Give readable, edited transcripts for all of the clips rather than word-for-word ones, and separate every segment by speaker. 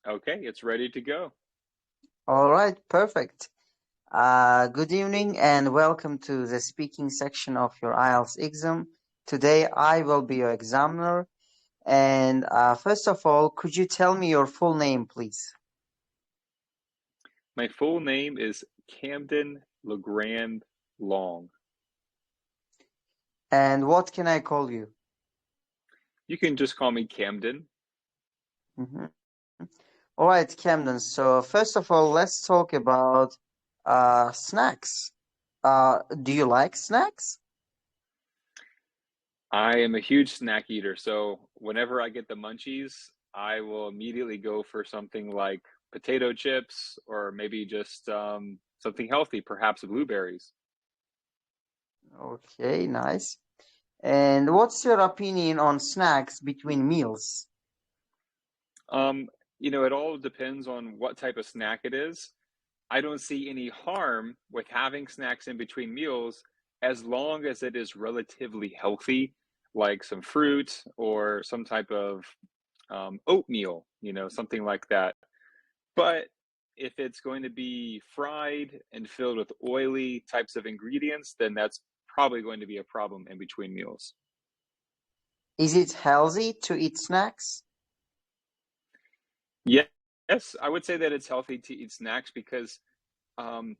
Speaker 1: Okay, it's ready to go.
Speaker 2: All right, perfect. Good evening and welcome to the speaking section of your IELTS exam. Today I will be your examiner. And first of all, could you tell me your full name, please?
Speaker 1: My full name is Camden LeGrand Long.
Speaker 2: And what can I call you?
Speaker 1: You can just call me Camden.
Speaker 2: Mhm. All right, Camden. So first of all, let's talk about snacks. Do you like snacks?
Speaker 1: I am a huge snack eater, so whenever I get the munchies, I will immediately go for something like potato chips or maybe just something healthy, perhaps blueberries.
Speaker 2: Okay, nice. And what's your opinion on snacks between meals?
Speaker 1: Um, it all depends on what type of snack it is. I don't see any harm with having snacks in between meals as long as it is relatively healthy, like some fruit or some type of oatmeal, something like that. But if it's going to be fried and filled with oily types of ingredients, then that's probably going to be a problem in between meals.
Speaker 2: Is it healthy to eat snacks?
Speaker 1: Yes, I would say that it's healthy to eat snacks because Um,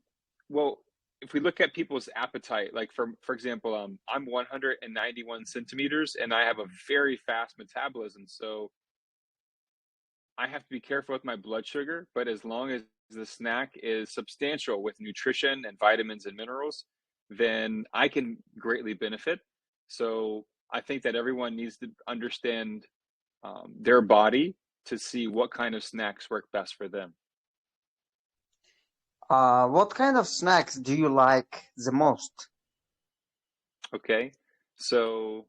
Speaker 1: well, if we look at people's appetite, like for example, I'm 191 centimeters and I have a very fast metabolism, so I have to be careful with my blood sugar. But as long as the snack is substantial with nutrition and vitamins and minerals, then I can greatly benefit. So I think that everyone needs to understand their body to see what kind of snacks work best for them.
Speaker 2: What kind of snacks do you like the most?
Speaker 1: Okay, so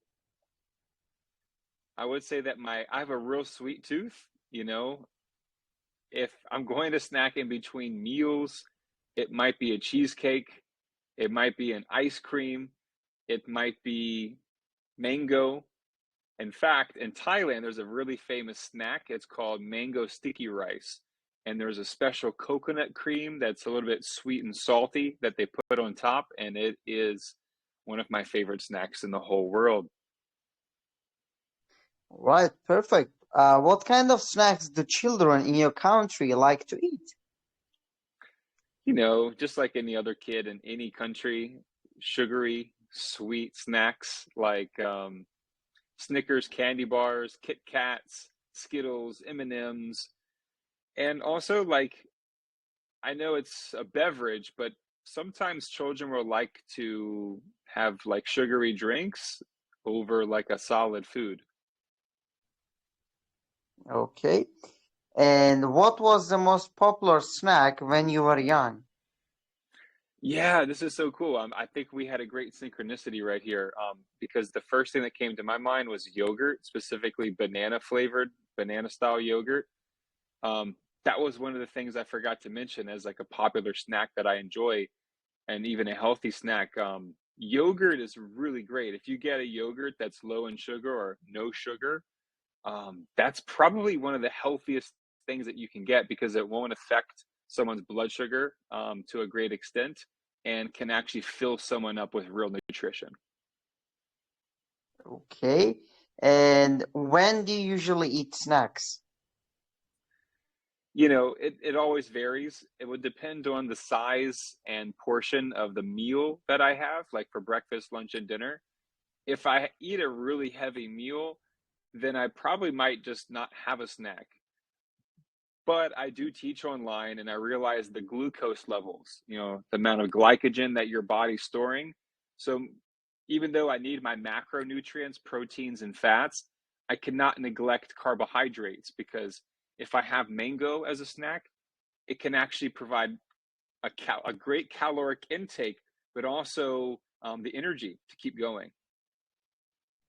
Speaker 1: I would say that I have a real sweet tooth, If I'm going to snack in between meals, it might be a cheesecake, it might be an ice cream, it might be mango. In fact, in Thailand, there's a really famous snack. It's called mango sticky rice. And there's a special coconut cream that's a little bit sweet and salty that they put on top. And it is one of my favorite snacks in the whole world.
Speaker 2: Right, perfect. What kind of snacks do children in your country like to eat?
Speaker 1: Just like any other kid in any country, sugary, sweet snacks like Snickers candy bars, Kit Kats, Skittles, M&Ms, and also like I know it's a beverage, but sometimes children will like to have like sugary drinks over like a solid food.
Speaker 2: Okay. And what was the most popular snack when you were young?
Speaker 1: Yeah, this is so cool. I think we had a great synchronicity right here because the first thing that came to my mind was yogurt, specifically banana flavored, banana style yogurt. Um, that was one of the things I forgot to mention as like a popular snack that I enjoy and even a healthy snack. Yogurt is really great. If you get a yogurt that's low in sugar or no sugar, that's probably one of the healthiest things that you can get because it won't affect someone's blood sugar to a great extent and can actually fill someone up with real nutrition.
Speaker 2: Okay. And when do you usually eat snacks?
Speaker 1: It always varies. It would depend on the size and portion of the meal that I have, like for breakfast, lunch, and dinner. If I eat a really heavy meal, then I probably might just not have a snack. But I do teach online and I realize the glucose levels, the amount of glycogen that your body's storing. So even though I need my macronutrients, proteins, and fats, I cannot neglect carbohydrates because if I have mango as a snack, it can actually provide a great caloric intake, but also the energy to keep going.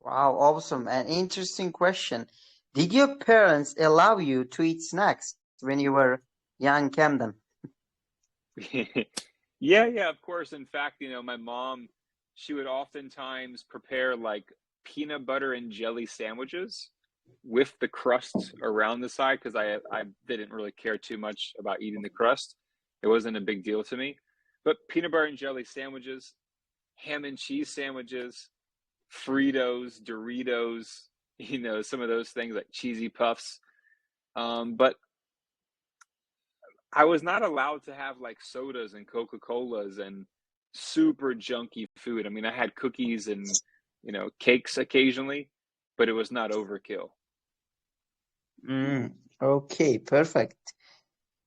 Speaker 2: Wow, awesome. An interesting question. Did your parents allow you to eat snacks when you were young, Camden?
Speaker 1: Yeah, of course. In fact, my mom, she would oftentimes prepare like peanut butter and jelly sandwiches. with the crust around the side, because I didn't really care too much about eating the crust. It wasn't a big deal to me. But peanut butter and jelly sandwiches, ham and cheese sandwiches, Fritos, Doritos, some of those things like cheesy puffs. But I was not allowed to have like sodas and Coca-Colas and super junky food. I mean, I had cookies and, cakes occasionally, but it was not overkill.
Speaker 2: Okay, perfect.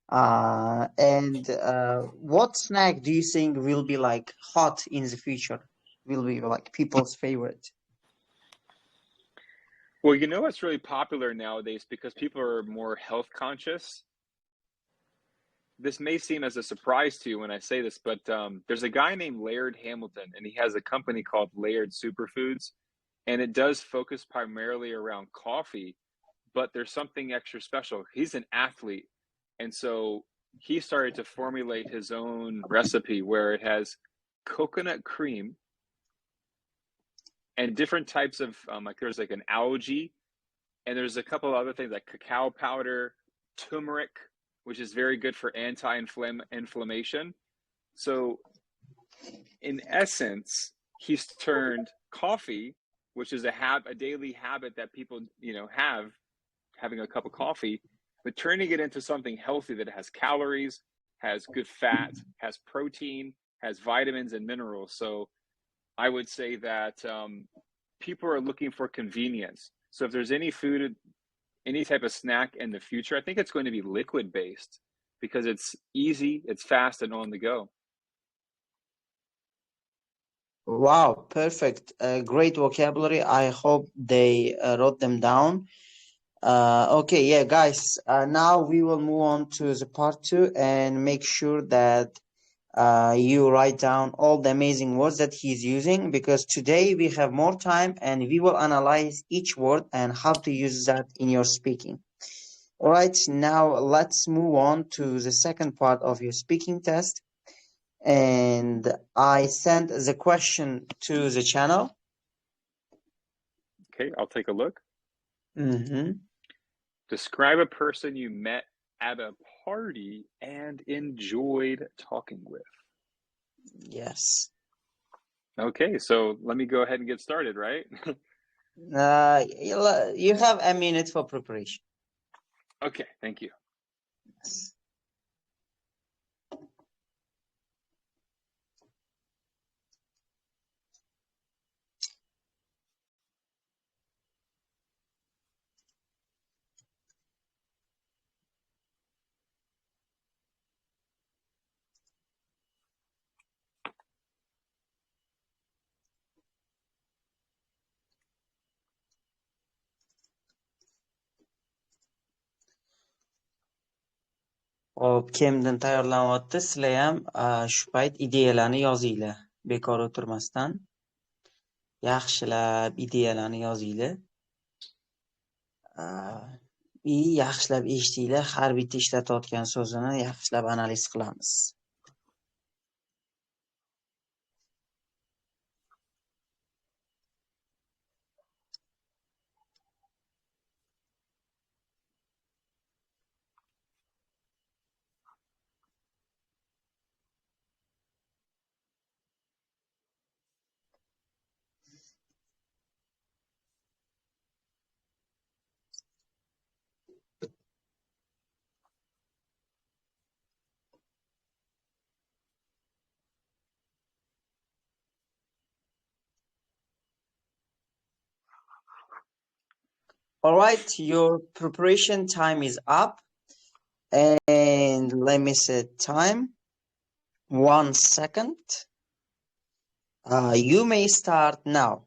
Speaker 2: And what snack do you think will be like hot in the future? Will be like people's favorite?
Speaker 1: Well, what's really popular nowadays because people are more health conscious. This may seem as a surprise to you when I say this, but there's a guy named Laird Hamilton, and he has a company called Laird Superfoods, and it does focus primarily around coffee, but there's something extra special. He's an athlete, and so he started to formulate his own recipe where it has coconut cream and different types of like there's like an algae, and there's a couple of other things like cacao powder, turmeric, which is very good for anti-inflammation. So in essence, he's turned coffee, which is a daily habit that people have, having a cup of coffee, but turning it into something healthy that has calories, has good fat, has protein, has vitamins and minerals. So I would say that people are looking for convenience. So if there's any food, any type of snack in the future, I think it's going to be liquid based because it's easy, it's fast, and on the go.
Speaker 2: Wow, perfect. Great vocabulary. I hope they wrote them down. Okay, yeah, guys. Now we will move on to the part two and make sure that you write down all the amazing words that he's using, because today we have more time and we will analyze each word and how to use that in your speaking. All right, now let's move on to the second part of your speaking test. And I sent the question to the channel.
Speaker 1: Okay, I'll take a look.
Speaker 2: Mm-hmm.
Speaker 1: Describe a person you met at a party and enjoyed talking with.
Speaker 2: Yes.
Speaker 1: Okay, so let me go ahead and get started, right?
Speaker 2: You have a minute for preparation.
Speaker 1: Okay, thank you.
Speaker 2: Yes. Hop, Camden tayyorlanyapti. Sizlar ham shu payt ideyalarni yozinglar. Bekor o'tirmasdan yaxshilab ideyalarni yozinglar. Yaxshilab eshitinglar. Har bitta ishlatayotgan so'zini yaxshilab analiz qilamiz. All right, your preparation time is up. And let me set time. 1 second. You may start now.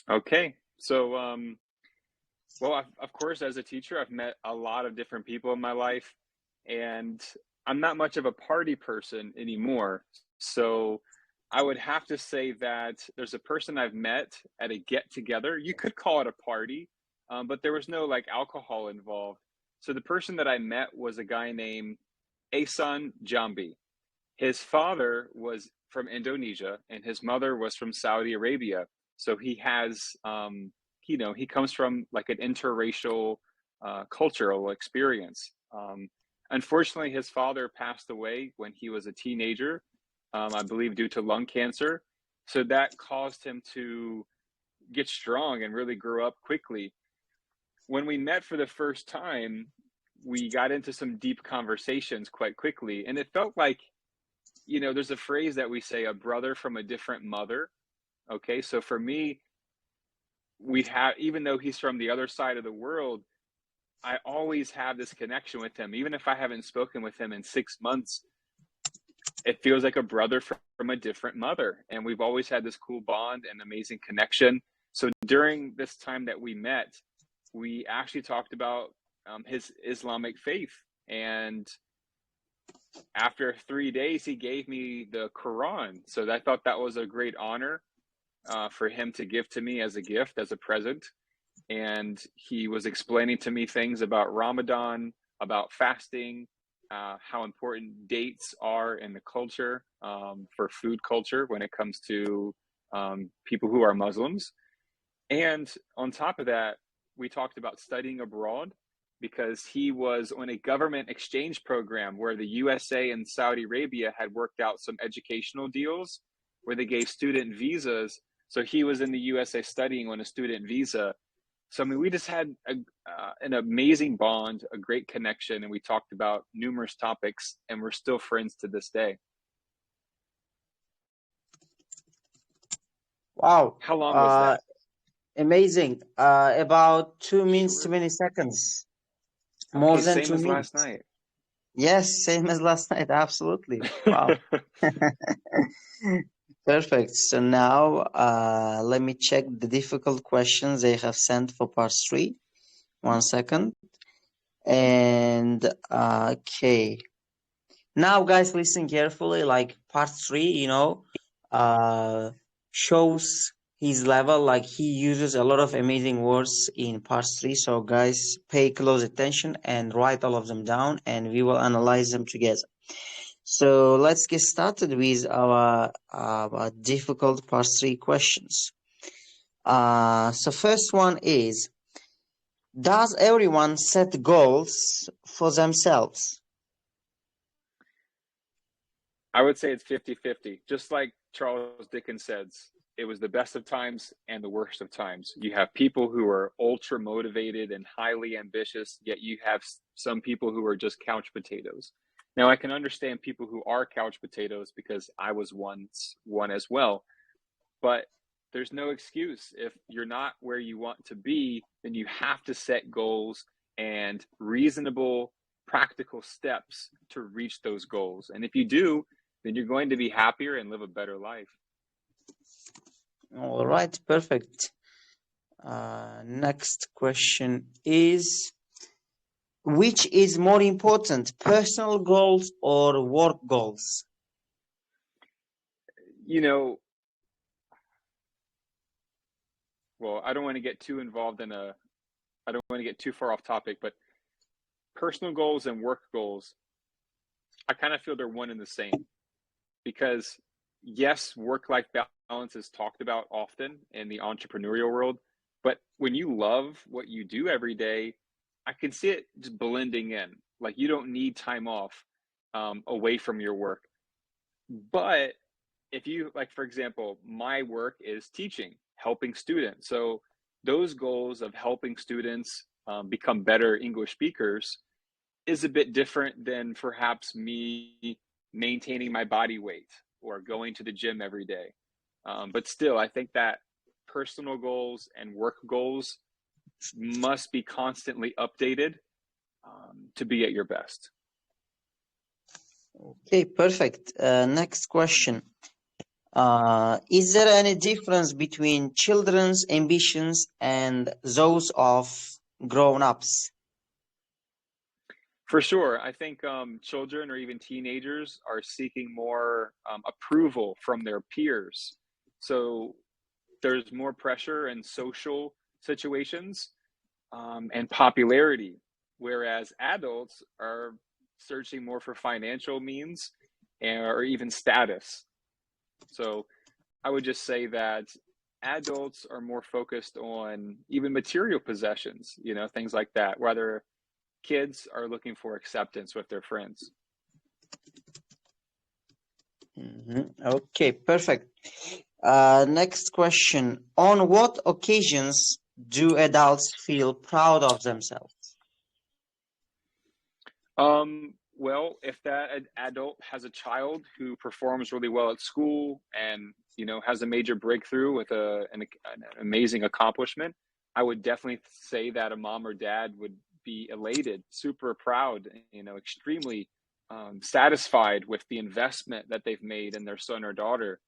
Speaker 1: Okay, so well, of course, as a teacher, I've met a lot of different people in my life, and I'm not much of a party person anymore. So I would have to say that there's a person I've met at a get together. You could call it a party, but there was no like alcohol involved. So the person that I met was a guy named Asan Jambi. His father was from Indonesia and his mother was from Saudi Arabia. So he comes from like an interracial cultural experience. Unfortunately, his father passed away when he was a teenager, I believe due to lung cancer. So that caused him to get strong and really grow up quickly. When we met for the first time, we got into some deep conversations quite quickly. And it felt like, there's a phrase that we say, a brother from a different mother. Okay. So for me, even though he's from the other side of the world, I always have this connection with him. Even if I haven't spoken with him in 6 months, it feels like a brother from a different mother. And we've always had this cool bond and amazing connection. So during this time that we met, we actually talked about his Islamic faith. And after 3 days, he gave me the Quran. So I thought that was a great honor for him to give to me as a gift, as a present. And he was explaining to me things about Ramadan, about fasting, how important dates are in the culture, for food culture when it comes to people who are Muslims. And on top of that, we talked about studying abroad because he was on a government exchange program where the USA and Saudi Arabia had worked out some educational deals where they gave student visas. So he was in the USA studying on a student visa. So, I mean, we just had an amazing bond, a great connection, and we talked about numerous topics, and we're still friends to this day.
Speaker 2: Wow.
Speaker 1: How long was that?
Speaker 2: Amazing. About 2 minutes,
Speaker 1: Sure.
Speaker 2: 20 seconds. More
Speaker 1: Okay,
Speaker 2: than
Speaker 1: same
Speaker 2: two
Speaker 1: as last
Speaker 2: minutes.
Speaker 1: night.
Speaker 2: Yes, same as last night. Absolutely. Wow. Perfect. So now let me check the difficult questions they have sent for part 3. 1 second. And okay. Now, guys, listen carefully. Like part 3, shows his level. Like he uses a lot of amazing words in part 3. So, guys, pay close attention and write all of them down, and we will analyze them together. So let's get started with our difficult part 3 questions. So first one is, does everyone set goals for themselves?
Speaker 1: I would say it's 50-50. Just like Charles Dickens says, it was the best of times and the worst of times. You have people who are ultra motivated and highly ambitious, yet you have some people who are just couch potatoes. Now, I can understand people who are couch potatoes because I was once one as well. But there's no excuse. If you're not where you want to be, then you have to set goals and reasonable, practical steps to reach those goals. And if you do, then you're going to be happier and live a better life.
Speaker 2: All right, perfect. Next question is, which is more important, personal goals or work goals?
Speaker 1: Well, I don't want to get too involved I don't want to get too far off topic, but personal goals and work goals, I kind of feel they're one and the same. Because yes, work-life balance is talked about often in the entrepreneurial world, but when you love what you do every day, I can see it just blending in. Like you don't need time off away from your work. But if you, like, for example, my work is teaching, helping students. So those goals of helping students become better English speakers is a bit different than perhaps me maintaining my body weight or going to the gym every day. But still, I think that personal goals and work goals must be constantly updated to be at your best.
Speaker 2: Okay, perfect. Next question. Is there any difference between children's ambitions and those of grown-ups?
Speaker 1: For sure. I think children or even teenagers are seeking more approval from their peers. So there's more pressure in social situations and popularity, whereas adults are searching more for financial means or even status. So I would just say that adults are more focused on even material possessions, things like that, whether kids are looking for acceptance with their friends.
Speaker 2: Okay, perfect. Next question. On what occasions do adults feel proud of themselves?
Speaker 1: Well, if that adult has a child who performs really well at school and, has a major breakthrough with an amazing accomplishment, I would definitely say that a mom or dad would be elated, super proud, extremely satisfied with the investment that they've made in their son or daughter.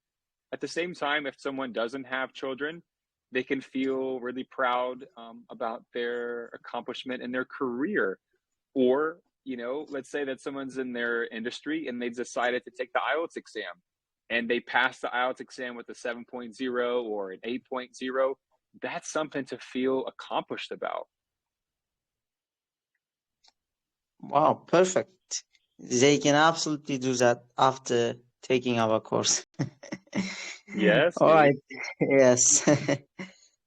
Speaker 1: At the same time, if someone doesn't have children, they can feel really proud about their accomplishment in their career. Or, let's say that someone's in their industry and they decided to take the IELTS exam and they passed the IELTS exam with a 7.0 or an 8.0. That's something to feel accomplished about.
Speaker 2: Wow, perfect. They can absolutely do that after taking our course.
Speaker 1: Yes,
Speaker 2: All
Speaker 1: dude.
Speaker 2: right. Yes.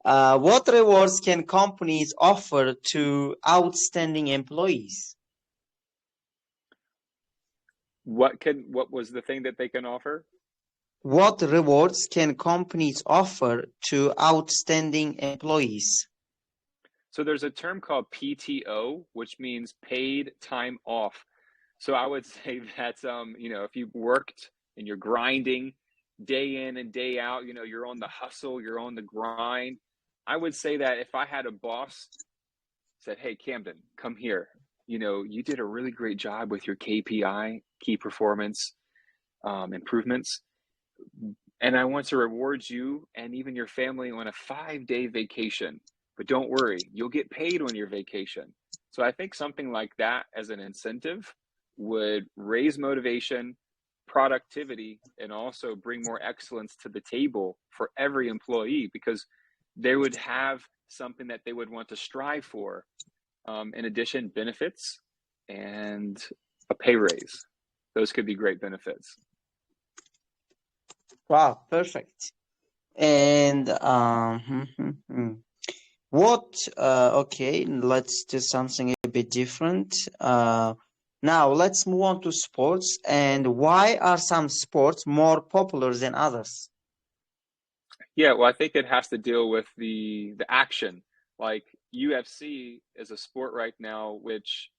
Speaker 2: What rewards can companies offer to outstanding employees?
Speaker 1: What was the thing that they can offer?
Speaker 2: What rewards can companies offer to outstanding employees?
Speaker 1: So there's a term called PTO, which means paid time off. So I would say that, if you worked and you're grinding day in and day out, you're on the hustle, you're on the grind. I would say that if I had a boss said, "Hey, Camden, come here. You did a really great job with your KPI, key performance improvements, and I want to reward you and even your family on a 5-day vacation. But don't worry, you'll get paid on your vacation." So I think something like that as an incentive would raise motivation, productivity, and also bring more excellence to the table for every employee, because they would have something that they would want to strive for. In addition, benefits and a pay raise. Those could be great benefits.
Speaker 2: Wow, perfect. And okay, let's do something a bit different. Now let's move on to sports. And why are some sports more popular than others?
Speaker 1: Yeah, well, I think it has to deal with the action. Like UFC is a sport right now, which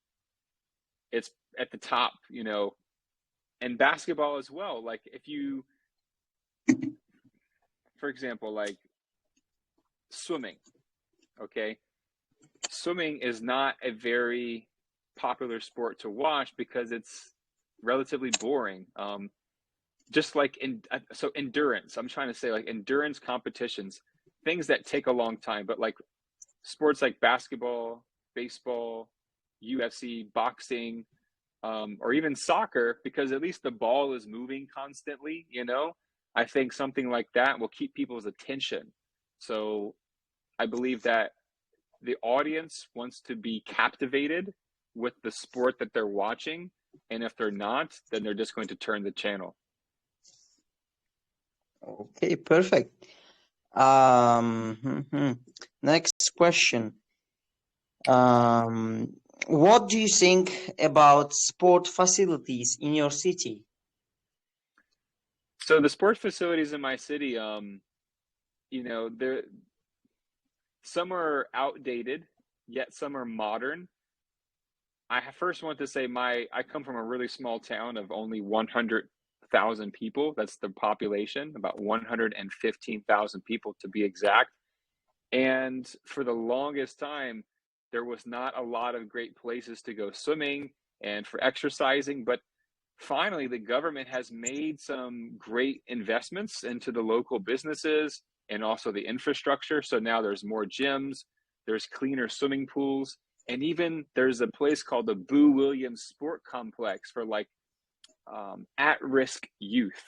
Speaker 1: it's at the top, and basketball as well. Like if you, for example, like swimming, okay? Swimming is not a very popular sport to watch because it's relatively boring. Just like so endurance, I'm trying to say like endurance competitions, things that take a long time, but like sports like basketball, baseball, UFC, boxing, or even soccer, because at least the ball is moving constantly, I think something like that will keep people's attention. So I believe that the audience wants to be captivated with the sport that they're watching. And if they're not, then they're just going to turn the channel.
Speaker 2: Okay, perfect. Next question. What do you think about sport facilities in your city?
Speaker 1: So the sports facilities in my city, they're some are outdated, yet some are modern. I first want to say I come from a really small town of only 100,000 people. That's the population, about 115,000 people to be exact. And for the longest time, there was not a lot of great places to go swimming and for exercising. But finally, the government has made some great investments into the local businesses and also the infrastructure. So now there's more gyms, there's cleaner swimming pools, and even there's a place called the Boo Williams Sport Complex for like at-risk youth.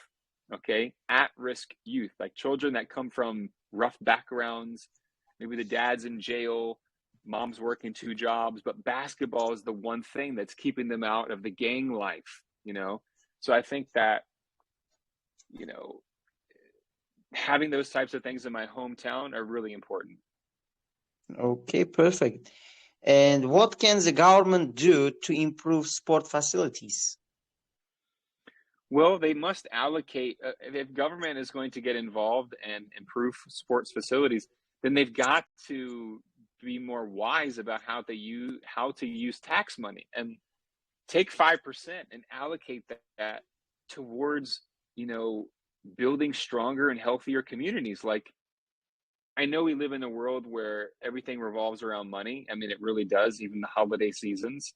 Speaker 1: Okay, at-risk youth, like children that come from rough backgrounds. Maybe the dad's in jail, mom's working 2 jobs, but basketball is the one thing that's keeping them out of the gang life. So I think that, having those types of things in my hometown are really important.
Speaker 2: Okay, perfect. And what can the government do to improve sport facilities?
Speaker 1: Well, they must allocate, if government is going to get involved and improve sports facilities, then they've got to be more wise about how to use tax money, and take 5% and allocate that towards, you know, building stronger and healthier communities. Like, I know we live in a world where everything revolves around money. I mean, it really does, even the holiday seasons.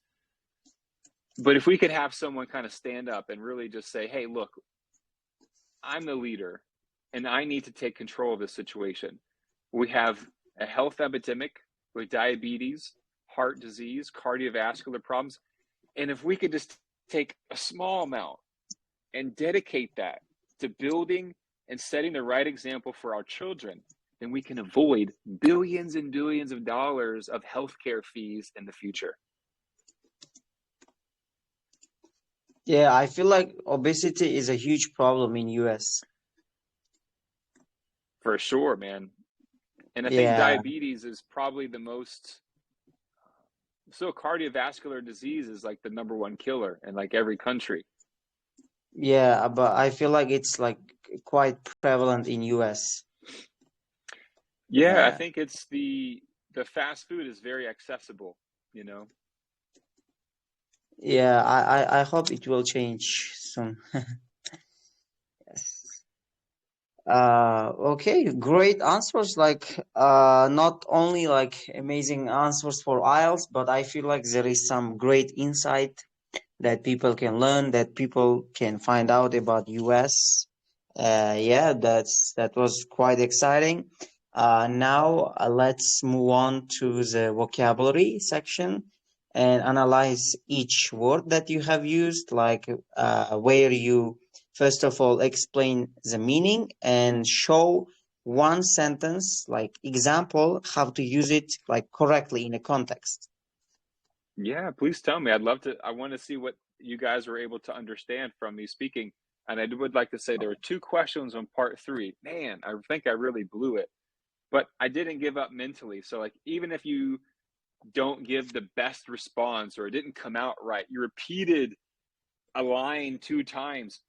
Speaker 1: But if we could have someone kind of stand up and really just say, hey, look, I'm the leader and I need to take control of this situation. We have a health epidemic with diabetes, heart disease, cardiovascular problems. And if we could just take a small amount and dedicate that to building and setting the right example for our children, then we can avoid billions and billions of dollars of healthcare fees in the future.
Speaker 2: Yeah, I feel like obesity is a huge problem in US.
Speaker 1: For sure, man. And I think
Speaker 2: Yeah,
Speaker 1: diabetes is probably the most, so cardiovascular disease is like the number one killer in like every country.
Speaker 2: yeah, but I feel like it's like quite prevalent in US.
Speaker 1: Yeah, I
Speaker 2: Yeah,
Speaker 1: think it's the fast food is very accessible, you know.
Speaker 2: yeah, I hope it will change soon. Yes. Okay, great answers. Like, not only like amazing answers for IELTS, but I feel like there is some great insight that people can learn, that people can find out about US. Yeah, that was quite exciting. Now let's move on to the vocabulary section and analyze each word that you have used, like where you first of all explain the meaning and show one sentence, like example, how to use it like correctly in a context.
Speaker 1: Yeah, please tell me. I'd love to. I want to see what you guys were able to understand from me speaking. And I would like to say there were two questions on part three. Man, I think I really blew it, but I didn't give up mentally. So, like, even if you don't give the best response or it didn't come out right, you repeated a line two times,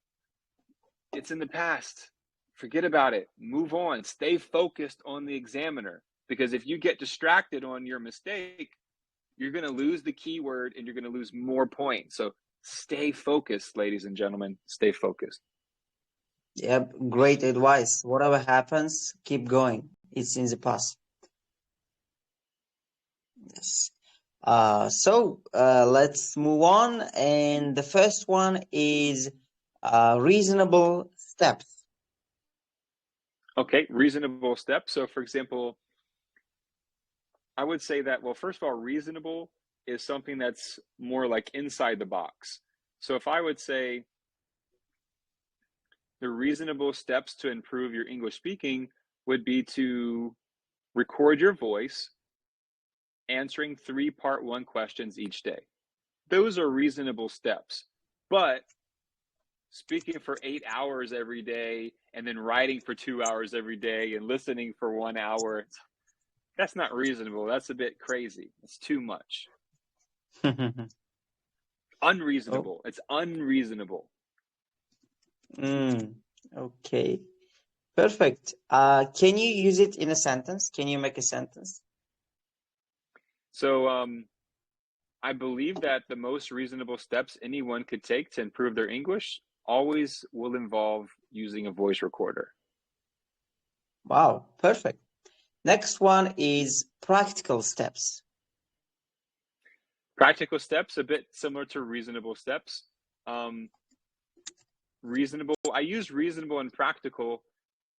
Speaker 1: it's in the past. Forget about it. Move on. Stay focused on the examiner. Because if you get distracted on your mistake, you're going to lose the keyword and you're going to lose more points. So stay focused, ladies and gentlemen. Stay focused.
Speaker 2: Yep, great advice. Whatever happens, keep going. It's in the past. Yes. Let's move on. And the first one is reasonable steps.
Speaker 1: Okay, reasonable steps. So, for example, I would say that, well, first of all, reasonable is something that's more like inside the box. So, if I would say the reasonable steps to improve your English speaking would be to record your voice answering 3 part 1 questions each day. Those are reasonable steps. But speaking for 8 hours every day and then writing for 2 hours every day and listening for 1 hour, that's not reasonable. That's a bit crazy. It's too much.
Speaker 2: Oh,
Speaker 1: Unreasonable. It's unreasonable.
Speaker 2: okay. Perfect. Can you use it in a sentence? Can you make a sentence?
Speaker 1: So I believe that the most reasonable steps anyone could take to improve their English always will involve using a voice recorder.
Speaker 2: Wow, perfect. Next one is practical steps.
Speaker 1: Practical steps, a bit similar to reasonable steps. Reasonable, I use reasonable and practical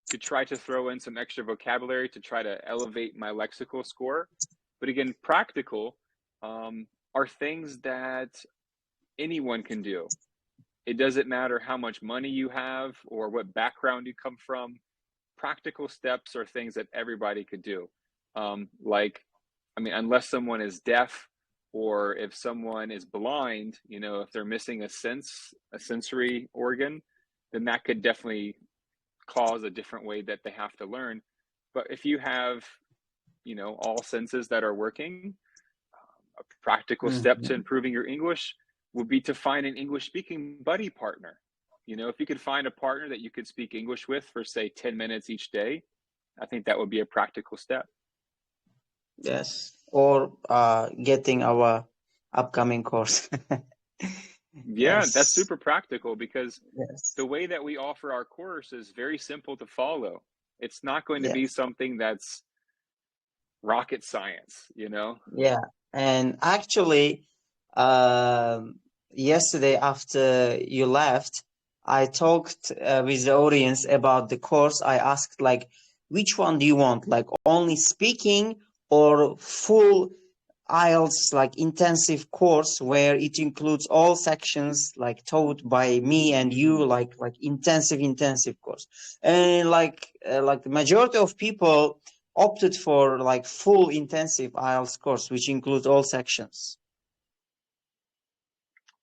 Speaker 1: to try to throw in some extra vocabulary to try to elevate my lexical score. But again, practical are things that anyone can do. It doesn't matter how much money you have or what background you come from. Practical steps are things that everybody could do. Unless someone is deaf or if someone is blind, you know, if they're missing a sensory organ, then that could definitely cause a different way that they have to learn. But if you have, all senses that are working, a practical step to
Speaker 2: Mhm.
Speaker 1: improving your English would be to find an English speaking buddy partner. If you could find a partner that you could speak English with for, say, 10 minutes each day, I think that would be a practical step.
Speaker 2: Yes, or getting our upcoming course.
Speaker 1: Yeah, that's
Speaker 2: Yes,
Speaker 1: super practical because
Speaker 2: yes,
Speaker 1: the way that we offer our course is very simple to follow. It's not going to be
Speaker 2: yes,
Speaker 1: something that's rocket science.
Speaker 2: yeah. And actually, yesterday after you left, I talked with the audience about the course. I asked like, which one do you want? Like only speaking or full IELTS like intensive course where it includes all sections like taught by me and you, like intensive course. And like the majority of people opted for like full intensive IELTS course which includes all sections.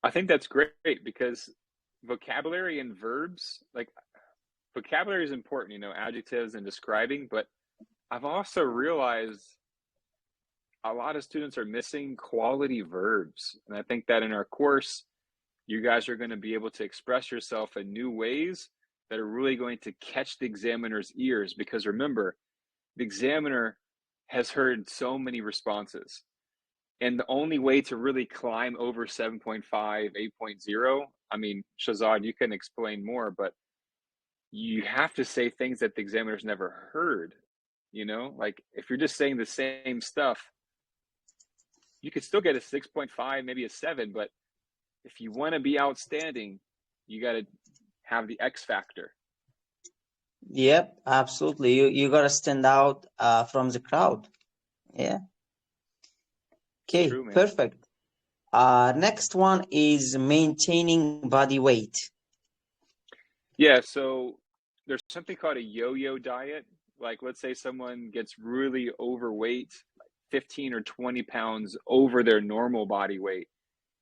Speaker 1: I think that's great because vocabulary and verbs, like vocabulary is important, adjectives and describing, but I've also realized a lot of students are missing quality verbs. And I think that in our course, you guys are going to be able to express yourself in new ways that are really going to catch the examiner's ears. Because remember, the examiner has heard so many responses. And the only way to really climb over 7.5, 8.0, I mean, Shazad, you can explain more, but you have to say things that the examiner's never heard. Like if you're just saying the same stuff, you could still get a 6.5, maybe a 7, but if you want to be outstanding, you got to have the X factor.
Speaker 2: Yep, absolutely. You gotta stand out from the crowd. Yeah.
Speaker 1: It's
Speaker 2: Okay,
Speaker 1: true, man.
Speaker 2: perfect. Next one is maintaining body weight.
Speaker 1: Yeah, so there's something called a yo-yo diet. Like, let's say someone gets really overweight, like 15 or 20 pounds over their normal body weight,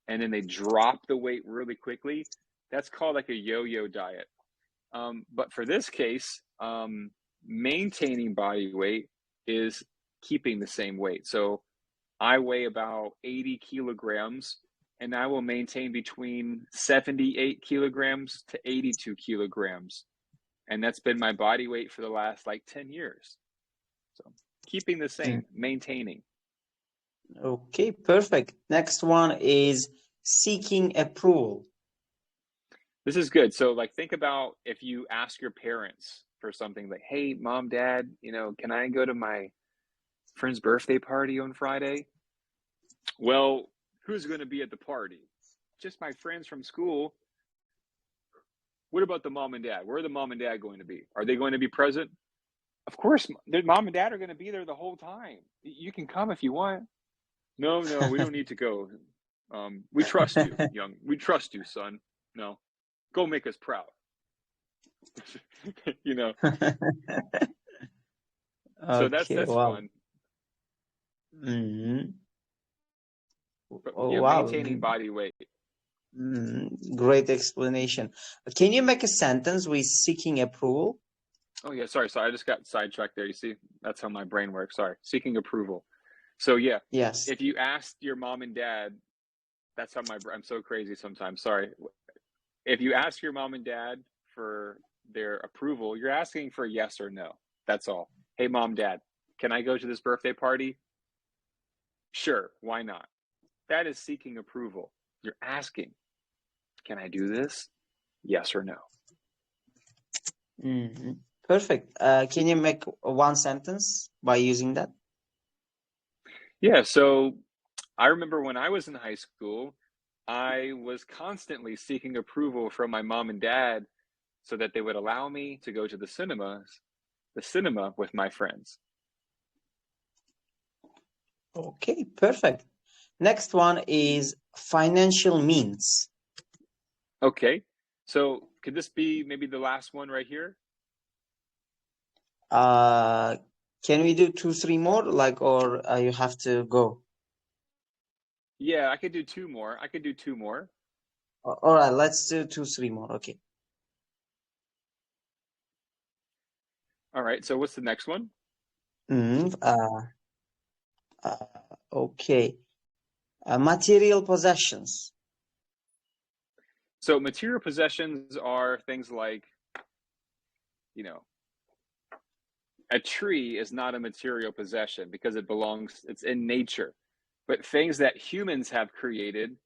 Speaker 1: and then they drop the weight really quickly. That's called like a yo-yo diet. But for this case, maintaining body weight is keeping the same weight. So I weigh about 80 kilograms, and I will maintain between 78 kilograms to 82 kilograms. And that's been my body weight for the last like 10 years. So keeping the
Speaker 2: Mm.
Speaker 1: same, maintaining.
Speaker 2: Okay, perfect. Next one is seeking approval.
Speaker 1: This is good. So, like, think about if you ask your parents for something like, hey, mom, dad, can I go to my friend's birthday party on Friday? Well, who's going to be at the party? Just my friends from school. What about the mom and dad? Where are the mom and dad going to be? Are they going to be present? Of course, their mom and dad are going to be there the whole time. You can come if you want. No, we don't need to go. We trust you, young. We trust you, son. No, go make us proud. you know. So
Speaker 2: Okay,
Speaker 1: that's
Speaker 2: wow.
Speaker 1: fun.
Speaker 2: Hmm.
Speaker 1: But
Speaker 2: Oh,
Speaker 1: yeah,
Speaker 2: wow.
Speaker 1: maintaining body weight.
Speaker 2: Great explanation. Can you make a sentence with seeking approval?
Speaker 1: Oh yeah, sorry. I just got sidetracked there. You see, that's how my brain works. Sorry, seeking approval. So yeah,
Speaker 2: Yes.
Speaker 1: if you asked your mom and dad, that's how I'm so crazy sometimes. Sorry. If you ask your mom and dad for their approval, you're asking for yes or no. That's all. Hey, mom, dad, can I go to this birthday party? Sure, why not? That is seeking approval. You're asking, can I do this? Yes or no?
Speaker 2: Hmm. Perfect. Can you make one sentence by using that?
Speaker 1: Yeah, so I remember when I was in high school, I was constantly seeking approval from my mom and dad so that they would allow me to go to the cinema with my friends.
Speaker 2: Okay, perfect. Next one is financial means.
Speaker 1: Okay, so could this be maybe the last one right here?
Speaker 2: Uh, can we do 2, 3 more, like, or you have to go?
Speaker 1: Yeah, I could do two more. I could do two more.
Speaker 2: All right, let's do 2, 3 more. Okay.
Speaker 1: All right, so what's the next one?
Speaker 2: Mm, okay. Material possessions.
Speaker 1: So material possessions are things like, you know, a tree is not a material possession because it's in nature. But things that humans have created,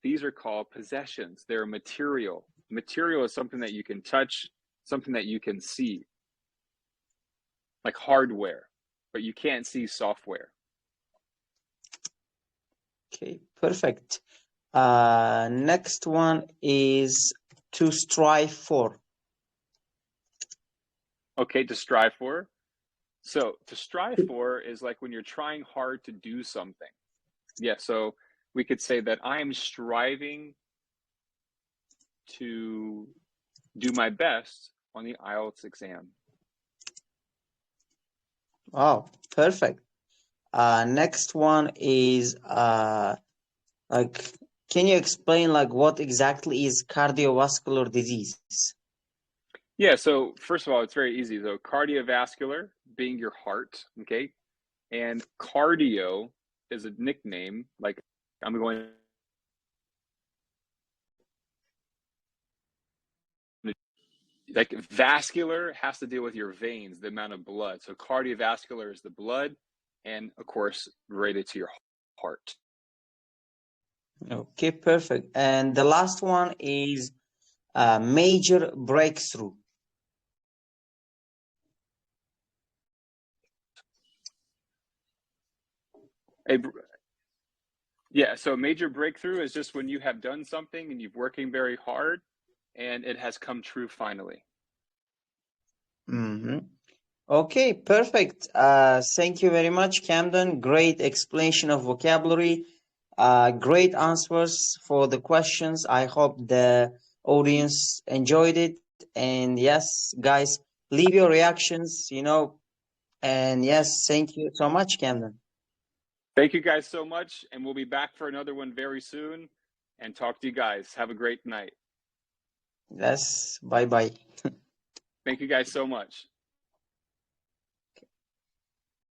Speaker 1: these are called possessions. They're material. Material is something that you can touch, something that you can see, like hardware, but you can't see software.
Speaker 2: Okay, perfect. Next one is to strive for.
Speaker 1: Okay, to strive for. So to strive for is like when you're trying hard to do something. Yeah, so we could say that I am striving to do my best on the IELTS exam.
Speaker 2: Oh, perfect. Next one is like, can you explain like what exactly is cardiovascular disease?
Speaker 1: Yeah, so first of all, it's very easy. So cardiovascular being your heart, okay? And cardio is a nickname. Like I'm going like vascular has to deal with your veins, the amount of blood. So cardiovascular is the blood, and of course related to your heart.
Speaker 2: Okay, perfect. And the last one is major breakthrough.
Speaker 1: Yeah, so major breakthrough is just when you have done something and you've working very hard and it has come true finally.
Speaker 2: Mm-hmm. Okay, perfect. Thank you very much, Camden. Great explanation of vocabulary. Great answers for the questions. I hope the audience enjoyed it. And yes, guys, leave your reactions, And yes, thank you so much, Camden.
Speaker 1: Thank you guys so much, and we'll be back for another one very soon and talk to you guys. Have a great night.
Speaker 2: Yes, bye-bye.
Speaker 1: Thank you guys so much.